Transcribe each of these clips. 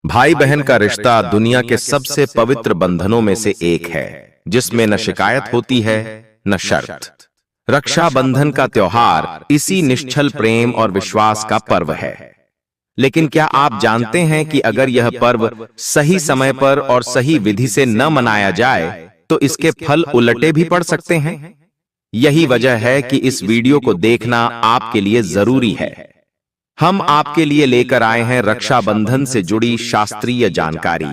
भाई बहन का रिश्ता दुनिया के सबसे पवित्र बंधनों में से एक है, जिसमें न शिकायत होती है न शर्त। रक्षाबंधन का त्योहार इसी निश्चल प्रेम और विश्वास का पर्व है। लेकिन क्या आप जानते हैं कि अगर यह पर्व सही समय पर और सही विधि से न मनाया जाए तो इसके फल उलटे भी पड़ सकते हैं। यही वजह है कि इस वीडियो को देखना आपके लिए जरूरी है। हम आपके लिए लेकर आए हैं रक्षाबंधन से जुड़ी शास्त्रीय जानकारी,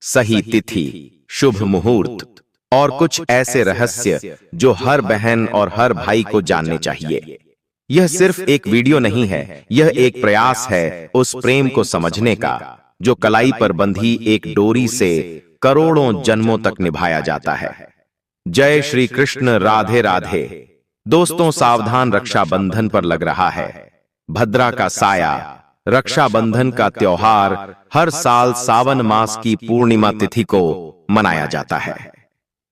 सही तिथि, शुभ मुहूर्त और कुछ ऐसे रहस्य जो हर बहन और हर भाई को जानने चाहिए। यह सिर्फ एक वीडियो नहीं है, यह एक प्रयास है उस प्रेम को समझने का जो कलाई पर बंधी एक डोरी से करोड़ों जन्मों तक निभाया जाता है। जय श्री कृष्ण, राधे राधे। दोस्तों सावधान, रक्षाबंधन पर लग रहा है भद्रा का साया। रक्षाबंधन का त्योहार हर साल सावन मास की पूर्णिमा तिथि को मनाया जाता है।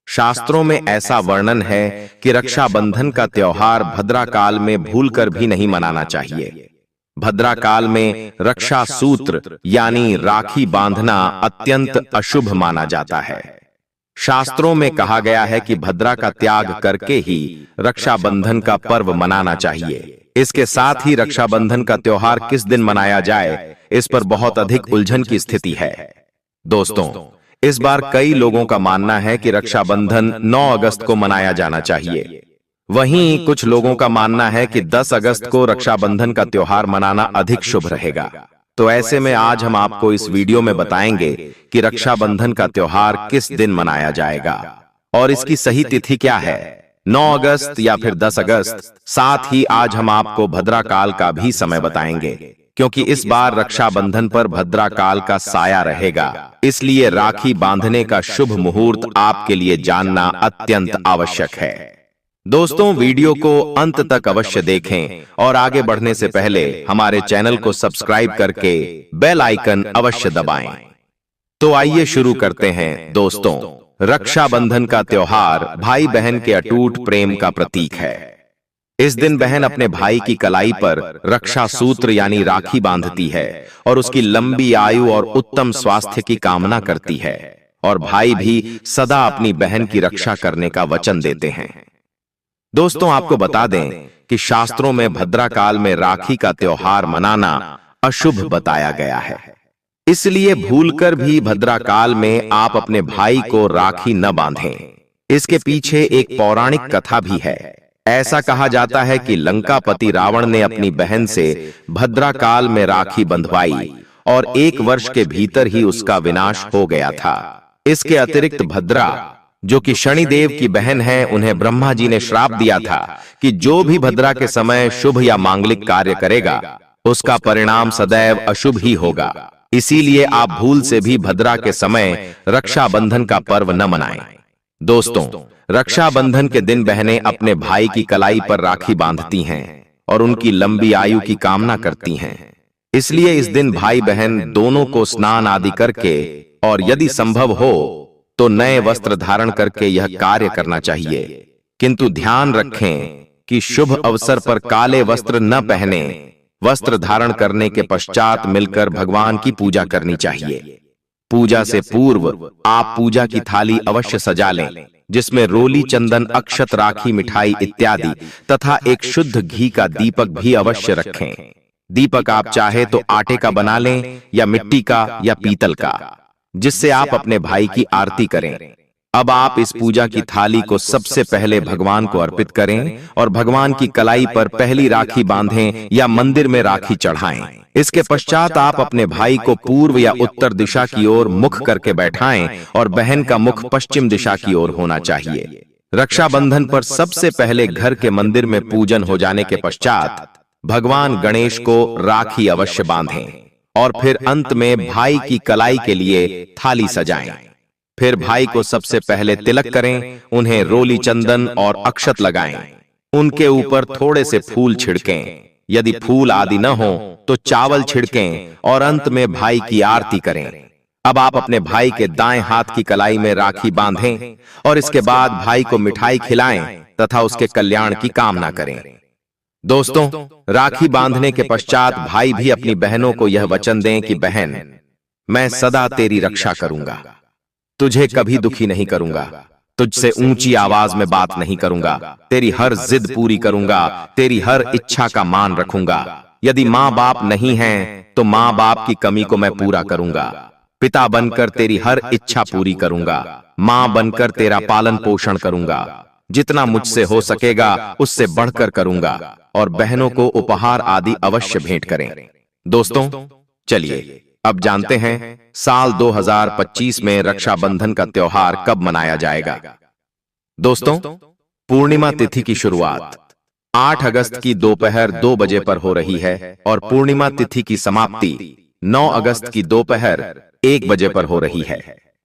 शास्त्रों में ऐसा वर्णन है कि रक्षाबंधन का त्योहार भद्रा काल में भूलकर भी नहीं मनाना चाहिए। भद्रा काल में रक्षा सूत्र यानी राखी बांधना अत्यंत अशुभ माना जाता है। शास्त्रों में कहा गया है कि भद्रा का त्याग करके ही रक्षाबंधन का पर्व मनाना चाहिए। इसके साथ ही रक्षाबंधन का त्योहार किस दिन मनाया जाए, इस पर बहुत अधिक उलझन की स्थिति है। दोस्तों, इस बार कई लोगों का मानना है कि रक्षाबंधन 9 अगस्त को मनाया जाना चाहिए। वहीं कुछ लोगों का मानना है कि 10 अगस्त को रक्षाबंधन का त्योहार मनाना अधिक शुभ रहेगा। तो ऐसे में आज हम आपको इस वीडियो में बताएंगे कि रक्षाबंधन का त्योहार किस दिन मनाया जाएगा और इसकी सही तिथि क्या है, 9 अगस्त या फिर 10 अगस्त। साथ ही आज हम आपको भद्रा काल का भी समय बताएंगे, क्योंकि इस बार रक्षाबंधन पर भद्रा काल का साया रहेगा। इसलिए राखी बांधने का शुभ मुहूर्त आपके लिए जानना अत्यंत आवश्यक है। दोस्तों, वीडियो को अंत तक अवश्य देखें और आगे बढ़ने से पहले हमारे चैनल को सब्सक्राइब करके बेल आइकन अवश्य दबाएं। तो आइए शुरू करते हैं। दोस्तों, रक्षाबंधन का त्योहार भाई बहन के अटूट प्रेम का प्रतीक है। इस दिन बहन अपने भाई की कलाई पर रक्षा सूत्र यानी राखी बांधती है और उसकी लंबी आयु और उत्तम स्वास्थ्य की कामना करती है, और भाई भी सदा अपनी बहन की रक्षा करने का वचन देते हैं। दोस्तों, आपको बता दें कि शास्त्रों में भद्रा काल में राखी का त्योहार मनाना अशुभ बताया गया है। इसलिए भूलकर भी भद्रा काल में आप अपने भाई को राखी न बांधें। इसके पीछे एक पौराणिक कथा भी है। ऐसा कहा जाता है कि लंकापति रावण ने अपनी बहन से भद्रा काल में राखी बंधवाई और 1 वर्ष के भीतर ही उसका विनाश हो गया था। इसके अतिरिक्त भद्रा, जो कि शनिदेव की बहन है, उन्हें ब्रह्मा जी ने श्राप दिया था कि जो भी भद्रा के समय शुभ या मांगलिक कार्य करेगा उसका परिणाम सदैव अशुभ ही होगा। इसीलिए आप भूल से भी भद्रा के समय रक्षाबंधन का पर्व न मनाएं। दोस्तों, रक्षाबंधन के दिन बहनें अपने भाई की कलाई पर राखी बांधती हैं और उनकी लंबी आयु की कामना करती हैं। इसलिए इस दिन भाई बहन दोनों को स्नान आदि करके और यदि संभव हो तो नए वस्त्र धारण करके यह कार्य करना चाहिए। किंतु ध्यान रखें कि शुभ अवसर पर काले वस्त्र न पहने। वस्त्र धारण करने के पश्चात मिलकर भगवान की पूजा करनी चाहिए। पूजा से पूर्व आप पूजा की थाली अवश्य सजा लें, जिसमें रोली, चंदन, अक्षत, राखी, मिठाई इत्यादि तथा एक शुद्ध घी का दीपक भी अवश्य रखें। दीपक आप चाहे तो आटे का बना लें या मिट्टी का या पीतल का, जिससे आप अपने भाई की आरती करें। अब आप इस पूजा की थाली को सबसे पहले भगवान को अर्पित करें और भगवान की कलाई पर पहली राखी बांधें या मंदिर में राखी चढ़ाएं। इसके पश्चात आप अपने भाई को पूर्व या उत्तर दिशा की ओर मुख करके बैठाएं और बहन का मुख पश्चिम दिशा की ओर होना चाहिए। रक्षाबंधन पर सबसे पहले घर के मंदिर में पूजन हो जाने के पश्चात भगवान गणेश को राखी अवश्य बांधें और फिर अंत में भाई की कलाई के लिए थाली सजाएं। फिर भाई को सबसे पहले तिलक करें, उन्हें रोली, चंदन और अक्षत लगाएं। उनके ऊपर थोड़े से फूल छिड़कें। यदि फूल आदि न हो तो चावल छिड़कें और अंत में भाई की आरती करें। अब आप अपने भाई के दाएं हाथ की कलाई में राखी बांधें और इसके बाद भाई को मिठाई खिलाएं तथा उसके कल्याण की कामना करें। दोस्तों, राखी बांधने के पश्चात भाई भी अपनी बहनों को यह वचन दें कि बहन, मैं सदा तेरी रक्षा करूंगा, तुझे कभी दुखी नहीं करूंगा, तुझसे ऊंची आवाज में बात नहीं करूंगा, तेरी हर जिद पूरी करूंगा, तेरी हर इच्छा का मान रखूंगा। यदि माँ बाप नहीं हैं, तो माँ बाप की कमी को मैं पूरा करूंगा। पिता बनकर तेरी हर इच्छा पूरी करूंगा, माँ बनकर तेरा पालन पोषण करूंगा। जितना मुझसे हो सकेगा उससे बढ़कर करूंगा, और बहनों को उपहार आदि अवश्य भेंट करें। दोस्तों, चलिए अब जानते हैं साल 2025 में रक्षाबंधन का त्योहार कब मनाया जाएगा। दोस्तों, पूर्णिमा तिथि की शुरुआत 8 अगस्त की दोपहर 2 बजे पर हो रही है और पूर्णिमा तिथि की समाप्ति 9 अगस्त की दोपहर 1 बजे पर हो रही है।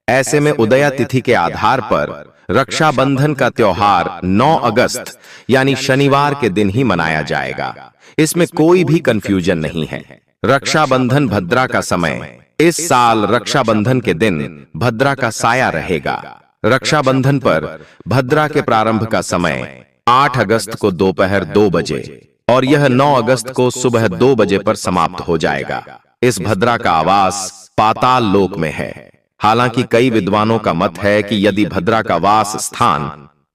ऐसे में उदया तिथि के आधार पर रक्षाबंधन का त्योहार 9 अगस्त यानी शनिवार के दिन ही मनाया जाएगा। इसमें कोई भी कंफ्यूजन नहीं है। रक्षाबंधन भद्रा का समय, इस साल रक्षाबंधन के दिन भद्रा का साया रहेगा। रक्षाबंधन पर भद्रा के प्रारंभ का समय 8 अगस्त को दोपहर 2 बजे और यह 9 अगस्त को सुबह 2 बजे पर समाप्त हो जाएगा। इस भद्रा का आवास पाताल लोक में है। हालांकि कई विद्वानों का मत है कि यदि भद्रा का वास स्थान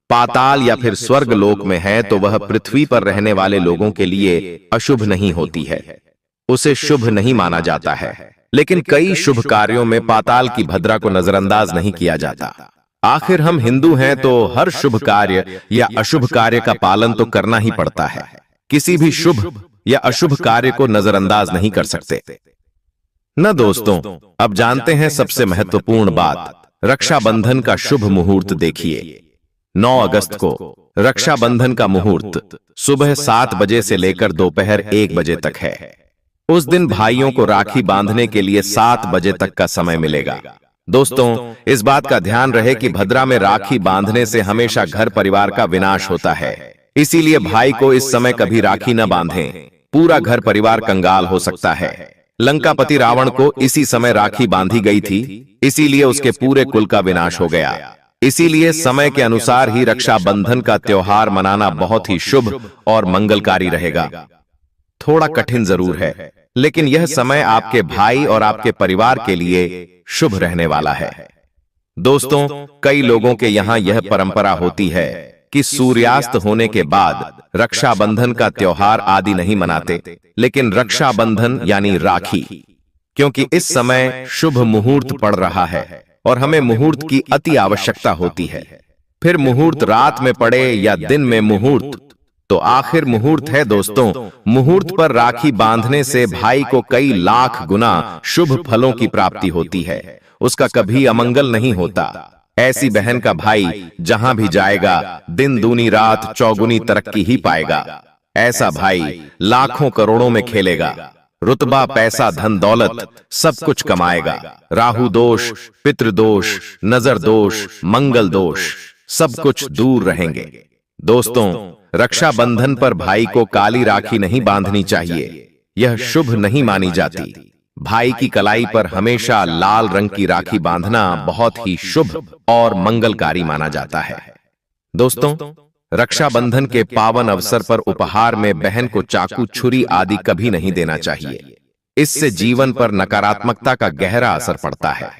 पाताल या फिर स्वर्ग लोक में है तो वह पृथ्वी पर रहने वाले लोगों के लिए अशुभ नहीं होती है, उसे शुभ नहीं माना जाता है। लेकिन कई शुभ कार्यों में पाताल की भद्रा को नजरअंदाज नहीं किया जाता। आखिर हम हिंदू हैं तो हर शुभ कार्य या अशुभ कार्य का पालन तो करना ही पड़ता है। किसी भी शुभ या अशुभ कार्य को नजरअंदाज नहीं कर सकते न। दोस्तों, अब जानते हैं सबसे महत्वपूर्ण बात, रक्षाबंधन का शुभ मुहूर्त देखिए। 9 अगस्त को रक्षाबंधन का मुहूर्त सुबह 7 बजे से लेकर दोपहर 1 बजे तक है। उस दिन भाइयों को राखी बांधने के लिए 7 बजे तक का समय मिलेगा। दोस्तों, इस बात का ध्यान रहे कि भद्रा में राखी बांधने से हमेशा घर परिवार का विनाश होता है। इसीलिए भाई को इस समय कभी राखी न बांधें, पूरा घर परिवार कंगाल हो सकता है। लंकापति रावण को इसी समय राखी बांधी गई थी, इसीलिए उसके पूरे कुल का विनाश हो गया। इसीलिए समय के अनुसार ही रक्षाबंधन का त्योहार मनाना बहुत ही शुभ और मंगलकारी रहेगा। थोड़ा कठिन जरूर है, लेकिन यह समय आपके भाई और आपके परिवार के लिए शुभ रहने वाला है। दोस्तों, कई लोगों के यहाँ यह परंपरा होती है कि सूर्यास्त होने के बाद रक्षाबंधन का त्योहार आदि नहीं मनाते, लेकिन रक्षाबंधन यानी राखी, क्योंकि इस समय शुभ मुहूर्त पड़ रहा है और हमें मुहूर्त की अति आवश्यकता होती है। फिर मुहूर्त रात में पड़े या दिन में मुहूर्त तो आखिर मुहूर्त है। दोस्तों, मुहूर्त पर राखी बांधने से भाई को कई लाख गुना शुभ फलों की प्राप्ति होती है, उसका कभी अमंगल नहीं होता। ऐसी बहन का भाई जहां भी जाएगा दिन दूनी रात चौगुनी तरक्की ही पाएगा। ऐसा भाई लाखों करोड़ों में खेलेगा, रुतबा पैसा धन दौलत सब कुछ कमाएगा। राहु दोष, पितृदोष, नजर दोष, मंगल दोष सब कुछ दूर रहेंगे। दोस्तों, रक्षाबंधन पर भाई को काली राखी नहीं बांधनी चाहिए, यह शुभ नहीं मानी जाती। भाई की कलाई पर हमेशा लाल रंग की राखी बांधना बहुत ही शुभ और मंगलकारी माना जाता है। दोस्तों, रक्षाबंधन के पावन अवसर पर उपहार में बहन को चाकू, छुरी आदि कभी नहीं देना चाहिए। इससे जीवन पर नकारात्मकता का गहरा असर पड़ता है।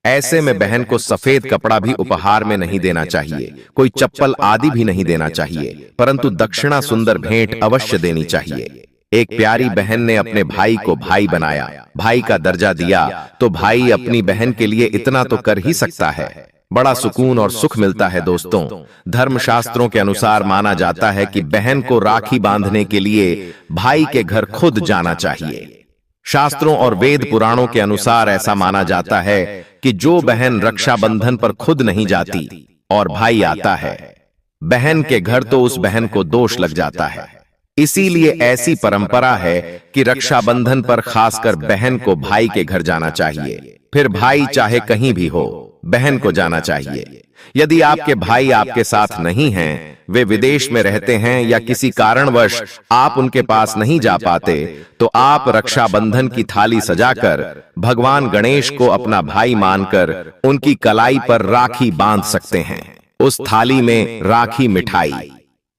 ऐसे में बहन को सफेद कपड़ा भी उपहार में नहीं देना चाहिए, कोई चप्पल आदि भी नहीं देना चाहिए, परंतु दक्षिणा सुंदर भेंट अवश्य देनी चाहिए। एक प्यारी बहन ने अपने भाई को भाई बनाया, भाई का दर्जा दिया, तो भाई अपनी बहन के लिए इतना तो कर ही सकता है। बड़ा सुकून और सुख मिलता है। दोस्तों, धर्मशास्त्रों के अनुसार माना जाता है कि बहन को राखी बांधने के लिए भाई के घर खुद जाना चाहिए। शास्त्रों और वेद पुराणों के अनुसार ऐसा माना जाता है कि जो बहन रक्षाबंधन पर खुद नहीं जाती और भाई आता है बहन के घर, तो उस बहन को दोष लग जाता है। इसीलिए ऐसी परंपरा है कि रक्षाबंधन पर खासकर बहन को भाई के घर जाना चाहिए। फिर भाई चाहे कहीं भी हो, बहन को जाना चाहिए। यदि आपके भाई आपके साथ नहीं हैं, वे विदेश में रहते हैं या किसी कारणवश आप उनके पास नहीं जा पाते, तो आप रक्षाबंधन की थाली सजाकर भगवान गणेश को अपना भाई मानकर उनकी कलाई पर राखी बांध सकते हैं। उस थाली में राखी, मिठाई,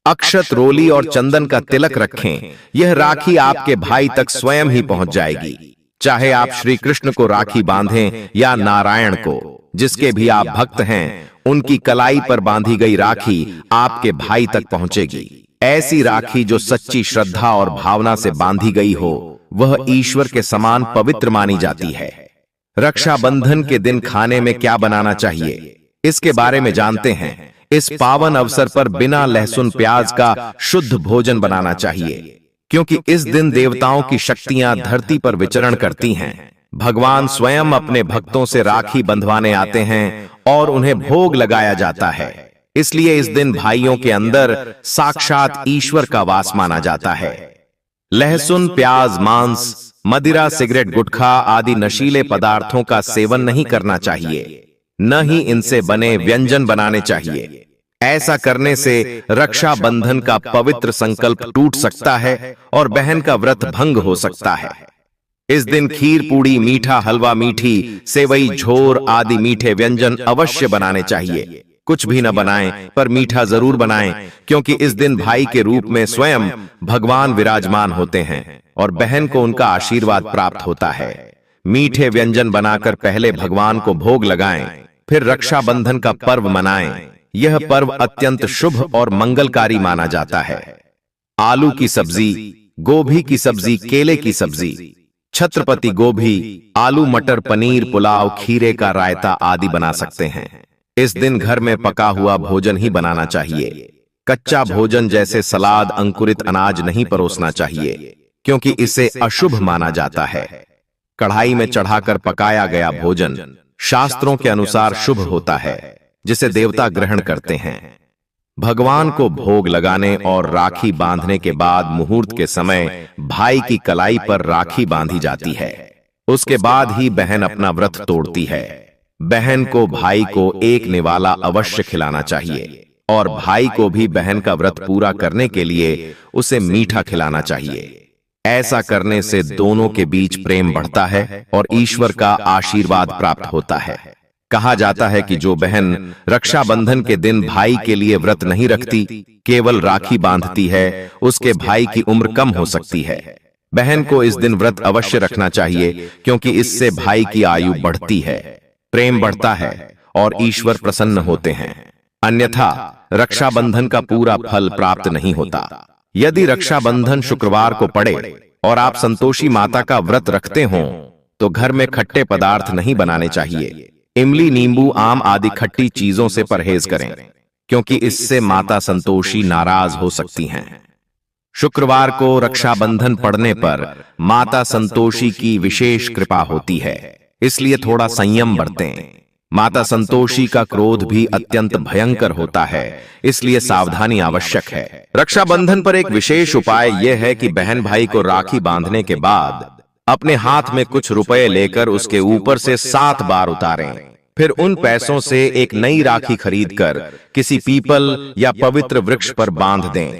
अक्षत, रोली और चंदन का तिलक रखें। यह राखी आपके भाई तक स्वयं ही पहुंच जाएगी। चाहे आप श्री कृष्ण को राखी बांधें या नारायण को, जिसके भी आप भक्त हैं, उनकी कलाई पर बांधी गई राखी आपके भाई तक पहुंचेगी। ऐसी राखी जो सच्ची श्रद्धा और भावना से बांधी गई हो, वह ईश्वर के समान पवित्र मानी जाती है। रक्षाबंधन के दिन खाने में क्या बनाना चाहिए, इसके बारे में जानते हैं। इस पावन अवसर पर बिना लहसुन प्याज का शुद्ध भोजन बनाना चाहिए, क्योंकि इस दिन देवताओं की शक्तियां धरती पर विचरण करती हैं। भगवान स्वयं अपने भक्तों से राखी बंधवाने आते हैं और उन्हें भोग लगाया जाता है। इसलिए इस दिन भाइयों के अंदर साक्षात ईश्वर का वास माना जाता है। लहसुन, प्याज, मांस, मदिरा, सिगरेट, गुटखा आदि नशीले पदार्थों का सेवन नहीं करना चाहिए, न ही इनसे बने व्यंजन बनाने चाहिए। ऐसा करने से रक्षा बंधन का पवित्र संकल्प टूट सकता है और बहन का व्रत भंग हो सकता है। इस दिन खीर, पूड़ी, मीठा हलवा, मीठी सेवई, झोर आदि मीठे व्यंजन अवश्य बनाने चाहिए। कुछ भी न बनाएं, पर मीठा जरूर बनाएं, क्योंकि इस दिन भाई के रूप में स्वयं भगवान विराजमान होते हैं और बहन को उनका आशीर्वाद प्राप्त होता है। मीठे व्यंजन बनाकर पहले भगवान को भोग लगाएं, फिर रक्षाबंधन का पर्व मनाएं। यह पर्व अत्यंत शुभ और मंगलकारी माना जाता है। आलू की सब्जी, गोभी की सब्जी, केले की सब्जी, छत्रपति गोभी, आलू मटर, पनीर, पुलाव, खीरे का रायता आदि बना सकते हैं। इस दिन घर में पका हुआ भोजन ही बनाना चाहिए। कच्चा भोजन जैसे सलाद, अंकुरित अनाज नहीं परोसना चाहिए, क्योंकि इसे अशुभ माना जाता है। कढ़ाई में चढ़ाकर पकाया गया भोजन शास्त्रों के अनुसार शुभ होता है, जिसे देवता ग्रहण करते हैं। भगवान को भोग लगाने और राखी बांधने के बाद मुहूर्त के समय भाई की कलाई पर राखी बांधी जाती है। उसके बाद ही बहन अपना व्रत तोड़ती है। बहन को भाई को एक निवाला अवश्य खिलाना चाहिए और भाई को भी बहन का व्रत पूरा करने के लिए उसे मीठा खिलाना चाहिए। ऐसा करने से दोनों के बीच प्रेम बढ़ता है और ईश्वर का आशीर्वाद प्राप्त होता है। कहा जाता है कि जो बहन रक्षाबंधन के दिन भाई के लिए व्रत नहीं रखती, केवल राखी बांधती है, उसके भाई की उम्र कम हो सकती है। बहन को इस दिन व्रत अवश्य रखना चाहिए, क्योंकि इससे भाई की आयु बढ़ती है, प्रेम बढ़ता है और ईश्वर प्रसन्न होते हैं। अन्यथा रक्षाबंधन का पूरा फल प्राप्त नहीं होता। यदि रक्षाबंधन शुक्रवार को पड़े और आप संतोषी माता का व्रत रखते हों, तो घर में खट्टे पदार्थ नहीं बनाने चाहिए। इमली, नींबू, आम आदि खट्टी चीजों से परहेज करें, क्योंकि इससे माता संतोषी नाराज हो सकती हैं। शुक्रवार को रक्षाबंधन पड़ने पर माता संतोषी की विशेष कृपा होती है, इसलिए थोड़ा संयम बरतें। माता संतोषी का क्रोध भी अत्यंत भयंकर होता है, इसलिए सावधानी आवश्यक है। रक्षाबंधन पर एक विशेष उपाय यह है कि बहन भाई को राखी बांधने के बाद अपने हाथ में कुछ रुपए लेकर उसके ऊपर से 7 बार उतारें। फिर उन पैसों से एक नई राखी खरीदकर किसी पीपल या पवित्र वृक्ष पर बांध दें।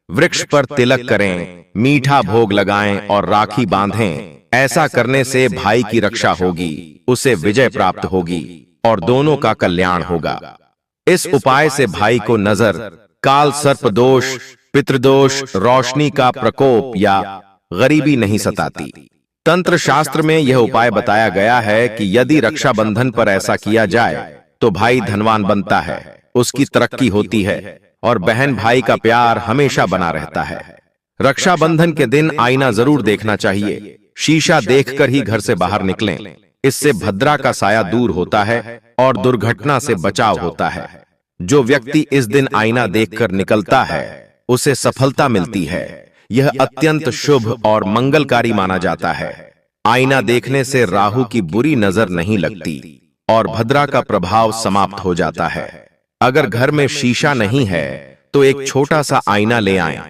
वृक्ष पर तिलक करें, मीठा भोग लगाएं और राखी बांधें। ऐसा करने से भाई की रक्षा होगी, उसे विजय प्राप्त होगी और दोनों का कल्याण होगा। इस उपाय से भाई को नजर, काल सर्प दोष, पितृदोष, रोशनी का प्रकोप या गरीबी नहीं सताती। तंत्र शास्त्र में यह उपाय बताया गया है कि यदि रक्षाबंधन पर ऐसा किया जाए तो भाई धनवान बनता है, उसकी तरक्की होती है और बहन भाई का प्यार हमेशा बना रहता है। रक्षाबंधन के दिन आईना जरूर देखना चाहिए। शीशा देखकर ही घर से बाहर निकलें। इससे भद्रा का साया दूर होता है और दुर्घटना से बचाव होता है। जो व्यक्ति इस दिन आईना देखकर निकलता है, उसे सफलता मिलती है। यह अत्यंत शुभ और मंगलकारी माना जाता है। आईना देखने से राहु की बुरी नजर नहीं लगती और भद्रा का प्रभाव समाप्त हो जाता है। अगर घर में शीशा नहीं है तो एक छोटा सा आईना ले आएं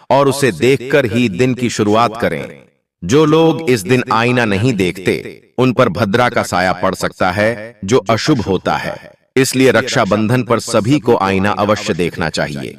और उसे देखकर ही दिन की शुरुआत करें। जो लोग इस दिन आईना नहीं देखते, उन पर भद्रा का साया पड़ सकता है, जो अशुभ होता है। इसलिए रक्षाबंधन पर सभी को आईना अवश्य देखना चाहिए।